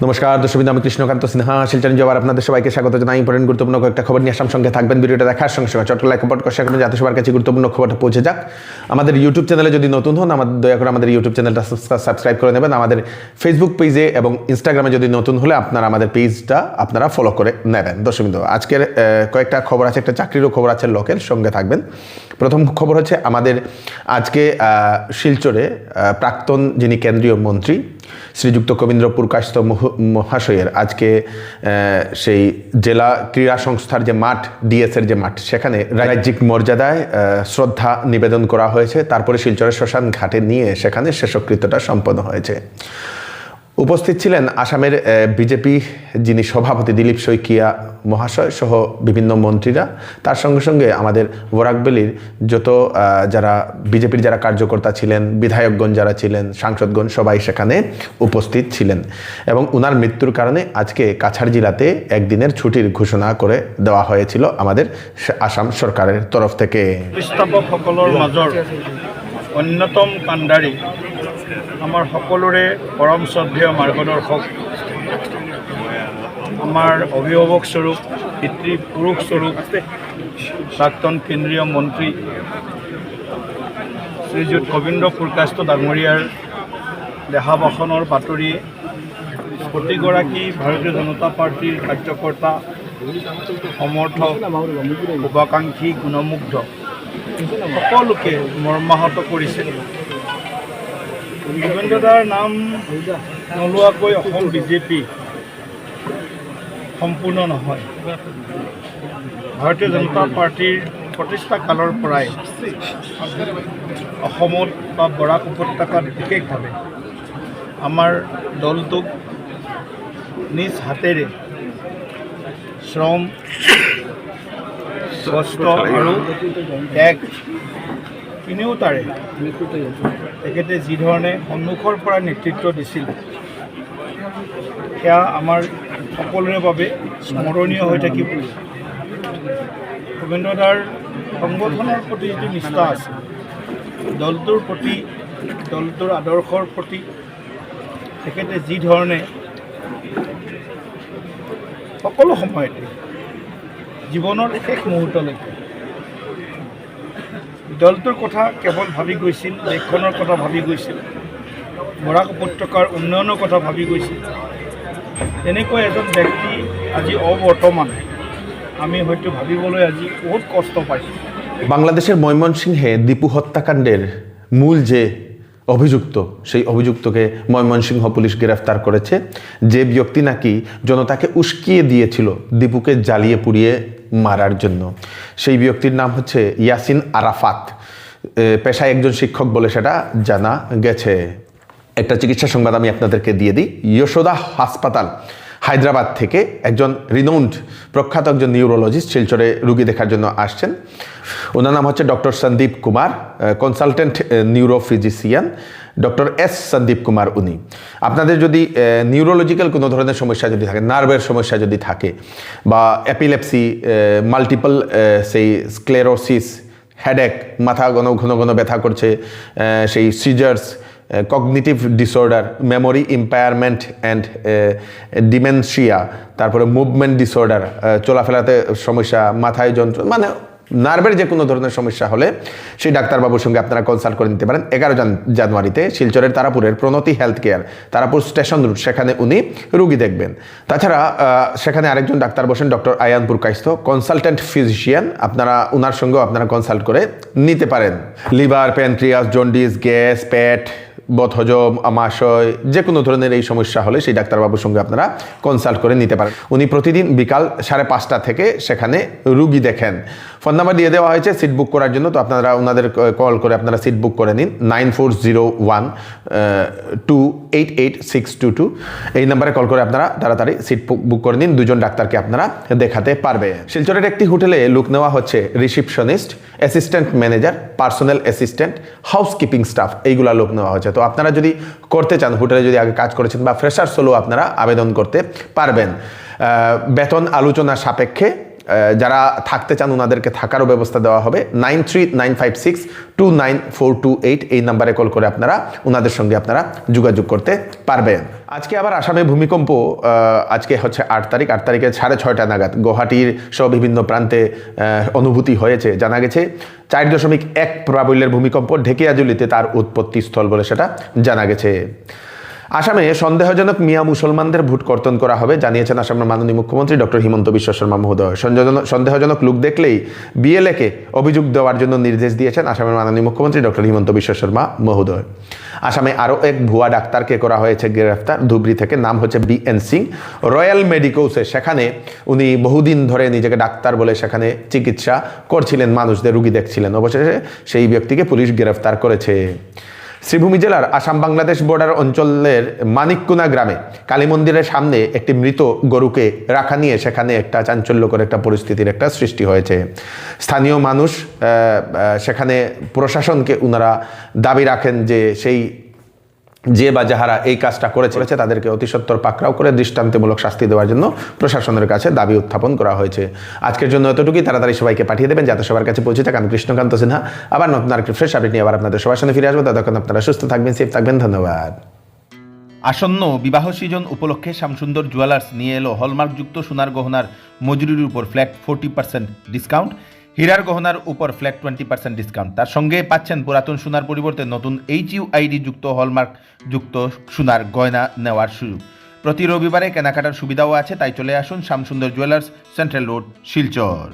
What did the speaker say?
নমস্কার দর্শক, আমি কৃষ্ণকান্ত সিনহা শিলচর নিউজ আপনাদের সবাইকে স্বাগত জানাই। ইম্পর্টেন্ট গুরুত্বপূর্ণ কয়েকটা খবর নিয়ে আসাম সঙ্গে থাকবেন। ভিডিওটা দেখার সঙ্গে সঙ্গে চট্ট লাইক কমেন্ট শেয়ার করবেন যাতে সবার কাছে গুরুত্বপূর্ণ খবরটা পৌঁছে যাক। আমাদের ইউটিউব চ্যানেলে যদি নতুন হন, দয়া করে আমাদের ইউটিউব চ্যানেলটা সাবস্ক্রাইব করে নেবেন। আমাদের ফেসবুক পেজে এবং ইনস্টাগ্রামে যদি নতুন হলে আপনারা আমাদের পেজটা ফলো করে নেবেন। দর্শক, আজকের কয়েকটা খবর আছে, একটা চাকরিরও খবর আছে, লোকের সঙ্গে থাকবেন। প্রথম খবর হচ্ছে আমাদের আজকে শিলচরে প্রাক্তন যিনি কেন্দ্রীয় মন্ত্রী শ্রীযুক্ত কবীন্দ্র পুরকায়স্থ মহাশয়ের আজকে সেই জেলা ক্রীড়া সংস্থার যে মাঠ, ডিএসের যে মাঠ, সেখানে রাজ্যিক মর্যাদায় শ্রদ্ধা নিবেদন করা হয়েছে। তারপরে শিলচরের শ্মশান ঘাটে নিয়ে সেখানে শেষকৃত্যটা সম্পন্ন হয়েছে। উপস্থিত ছিলেন আসামের বিজেপি যিনি সভাপতি দিলীপ শইকিয়া মহাশয় সহ বিভিন্ন মন্ত্রীরা। তার সঙ্গে সঙ্গে আমাদের বরাকবেলির যত যারা বিজেপির যারা কার্যকর্তা ছিলেন, বিধায়কগণ যারা ছিলেন, সাংসদগণ সবাই সেখানে উপস্থিত ছিলেন। এবং উনার মৃত্যুর কারণে আজকে কাছাড় জেলাতে একদিনের ছুটির ঘোষণা করে দেওয়া হয়েছিল আমাদের আসাম সরকারের তরফ থেকে। প্ৰতিষ্ঠাপকসকলৰ মাজৰ অন্যতম কাণ্ডাৰী আমাৰ সকলোৰে পৰম শ্ৰদ্ধেয় মাৰ্গদৰ্শক, আমাৰ অভিভাৱক স্বৰূপ, পিতৃপুৰুষ স্বৰূপ প্ৰাক্তন কেন্দ্ৰীয় মন্ত্ৰী শ্ৰীযুত কবীন্দ্ৰ পুৰকায়স্থ ডাঙৰীয়াৰ দেহাৱসানৰ বাতৰি প্ৰতিগৰাকী ভাৰতীয় জনতা পাৰ্টীৰ কাৰ্যকৰ্তা, সমৰ্থক, শুভাকাংক্ষী, গুণমুগ্ধ সকলোকে মৰ্মাহত কৰিছে। কবীন্দ্ৰদাৰ নাম নোলোৱাকৈ অসম বিজেপি সম্পূৰ্ণ নহয়। ভাৰতীয় জনতা পাৰ্টীৰ প্ৰতিষ্ঠা কালৰ পৰাই অসমত বা বৰাক উপত্যকাত বিশেষভাৱে আমাৰ দলটোক নিজ হাতেৰে শ্ৰম, কষ্ট আৰু ত্যাগ তিনিওটাৰে তেখেতে যিধৰণে সন্মুখৰ পৰা নেতৃত্ব দিছিল, সেয়া আমাৰ সকলোৰে বাবে স্মৰণীয় হৈ থাকিব। কবীন্দ্ৰদাৰ সংগঠনৰ প্ৰতি যিটো নিষ্ঠা আছে, দলটোৰ প্ৰতি, দলটোৰ আদৰ্শৰ প্ৰতি তেখেতে যিধৰণে সকলো সময়তে জীৱনৰ শেষ মুহূৰ্তলৈকে দলটোৰ কথা কেৱল ভাবি গৈছিল, দেশখনৰ কথা ভাবি গৈছিল, বৰাক উপত্যকাৰ উন্নয়নৰ কথা ভাবি গৈছিল। তেনেকৈ এজন ব্যক্তি আজি অবৰ্তমান আমি হয়তো ভাবিবলৈ আজি বহুত কষ্ট পাইছোঁ। বাংলাদেশের ময়মনসিংহে দীপু হত্যাকাণ্ডের মূল যে অভিযুক্ত, সেই অভিযুক্তকে ময়মনসিংহ পুলিশ গ্রেফতার করেছে। যে ব্যক্তি নাকি জনতাকে উস্কিয়ে দিয়েছিল দীপুকে জ্বালিয়ে পুড়িয়ে মারার জন্য, সেই ব্যক্তির নাম হচ্ছে ইয়াসিন আরাফাত। পেশায় একজন শিক্ষক বলে সেটা জানা গেছে। একটা চিকিৎসা সংবাদ আমি আপনাদেরকে দিয়ে দিই। যশোদা হাসপাতাল হায়দ্রাবাদ থেকে একজন রিনাউন্ড প্রখ্যাত একজন নিউরোলজিস্ট শিলচরে রুগী দেখার জন্য আসছেন। ওনার নাম হচ্ছে doctor Sandeep Kumar, consultant neurophysician, doctor S Sandeep Kumar উনি। আপনাদের যদি নিউরোলজিক্যাল কোনো ধরনের সমস্যা যদি থাকে, নার্ভের সমস্যা যদি থাকে, বা অ্যাপিলেপসি, মাল্টিপল সেই স্ক্লেরোসিস, হেডেক, মাথা ঘন ঘন ব্যথা করছে, সেই seizures, cognitive disorder, memory impairment and dementia, তারপরে মুভমেন্ট ডিসঅর্ডার, চলাফেরাতে সমস্যা, মাথায় যন্ত্রণা, মানে নার্ভের যে কোনো ধরনের সমস্যা হলে সেই ডাক্তারবাবুর সঙ্গে আপনারা কনসাল্ট করে নিতে পারেন। 11 জানুয়ারিতে শিলচরের তারাপুরের Pranati health care, Tarapur station route, সেখানে উনি রুগী দেখবেন। তাছাড়া সেখানে আরেকজন ডাক্তার বসেন, doctor Ayan Purkayastha, consultant physician. আপনারা ওনার সঙ্গেও আপনারা কনসাল্ট করে নিতে পারেন। লিভার, প্যানক্রিয়াস, জন্ডিস, গ্যাস, পেট, বদহজম, আমাশয়, যে কোনো ধরনের এই সমস্যা হলে সেই ডাক্তারবাবুর সঙ্গে আপনারা কনসাল্ট করে নিতে পারেন। উনি প্রতিদিন বিকাল 5:30 থেকে সেখানে রুগী দেখেন। ফোন নাম্বার দিয়ে দেওয়া হয়েছে সিট বুক করার জন্য, তো আপনারা ওনাদের কল করে আপনারা সিট বুক করে নিন। 9401288622 এই নাম্বারে কল করে আপনারা তাড়াতাড়ি সিট বুক করে নিন। 2 জন ডাক্তারকে আপনারা দেখাতে পারবে। শিলচরের একটি হোটেলে লুক নেওয়া হচ্ছে receptionist, assistant manager, personal assistant, housekeeping staff, এইগুলা লোক নেওয়া হচ্ছে। তো আপনারা যদি করতে চান, হোটেলে যদি আগে কাজ করেছেন বা ফ্রেশার্স হলেও আপনারা আবেদন করতে পারবেন। বেতন আলোচনা সাপেক্ষে যারা থাকতে চান ওনাদেরকে থাকারও ব্যবস্থা দেওয়া হবে। 9395629428 এই নাম্বারে কল করে আপনারা ওনাদের সঙ্গে আপনারা যোগাযোগ করতে পারবেন। আজকে আবার আসামে ভূমিকম্প, আজকে হচ্ছে 8 তারিখ, 8 তারিখে 6:30 নাগাদ গুয়াহাটির সহ বিভিন্ন প্রান্তে অনুভূতি হয়েছে। জানা গেছে 4.1 প্রাবল্যের ভূমিকম্প ঢেকিয়াজুলিতে তার উৎপত্তি স্থল বলে সেটা জানা গেছে। আসামে সন্দেহজনক মিয়া মুসলমানদের ভোট কর্তন করা হবে জানিয়েছেন আসামের মাননীয় মুখ্যমন্ত্রী ডক্টর হিমন্ত বিশ্ব শর্মা মহোদয়। সন্দেহজনক লোক দেখলেই বিএলএকে অভিযোগ দেওয়ার জন্য নির্দেশ দিয়েছেন আসামের মাননীয় মুখ্যমন্ত্রী ডক্টর হিমন্ত বিশ্ব শর্মা মহোদয়। আসামে আরও এক ভুয়া ডাক্তারকে করা হয়েছে গ্রেফতার ধুবড়ী থেকে, নাম হচ্ছে BN সিং। রয়্যাল মেডিকোসে সেখানে উনি বহুদিন ধরে নিজেকে ডাক্তার বলে সেখানে চিকিৎসা করছিলেন, মানুষদের রুগী দেখছিলেন। অবশেষে সেই ব্যক্তিকে পুলিশ গ্রেফতার করেছে। শ্রীভূমি জেলার আসাম বাংলাদেশ বর্ডার অঞ্চলের মানিককুনা গ্রামে কালী মন্দিরের সামনে একটি মৃত গরুকে রাখা নিয়ে সেখানে একটা চাঞ্চল্যকর একটা পরিস্থিতির একটা সৃষ্টি হয়েছে। স্থানীয় মানুষ সেখানে প্রশাসনকে ওনারা দাবি রাখেন যে সেই যে বা যাহারা এই কাজটা করেছে তাদেরকে অতি সত্বর পাকড়াও করে দৃষ্টান্তমূলক শাস্তি দেওয়ার জন্য প্রশাসনের কাছে দাবি উত্থাপন করা হয়েছে। আজকের জন্য এতটুকুই, তাড়াতাড়ি সবাইকে পাঠিয়ে দেবেন যাতে সবার কাছে পৌঁছে থাকেন। কৃষ্ণকান্ত সিনহা আবার নতুন আরেকটি ফ্রেশ আপডেট নিয়ে আবার আপনাদের সবার সামনে ফিরে আসবো। ততক্ষণ আপনারা সুস্থ থাকবেন, সেফ থাকবেন। ধন্যবাদ। আসন্ন বিবাহ সিজন উপলক্ষে শ্যামসুন্দর জুয়েলার্স নিয়ে এলো হলমার্কযুক্ত সোনার গহনার মজুরির উপর ফ্ল্যাট 40% ডিসকাউন্ট, হীরার গহনার উপর ফ্ল্যাট 20% ডিসকাউন্ট। তার সঙ্গে পাচ্ছেন পুরাতন সোনার পরিবর্তে নতুন HUID যুক্ত হলমার্ক যুক্ত সোনার গয়না নেওয়ার সুযোগ। প্রতি রবিবারে কেনাকাটার সুবিধাও আছে, তাই চলে আসুন Shyamsundar jewellers, central road, Silchar.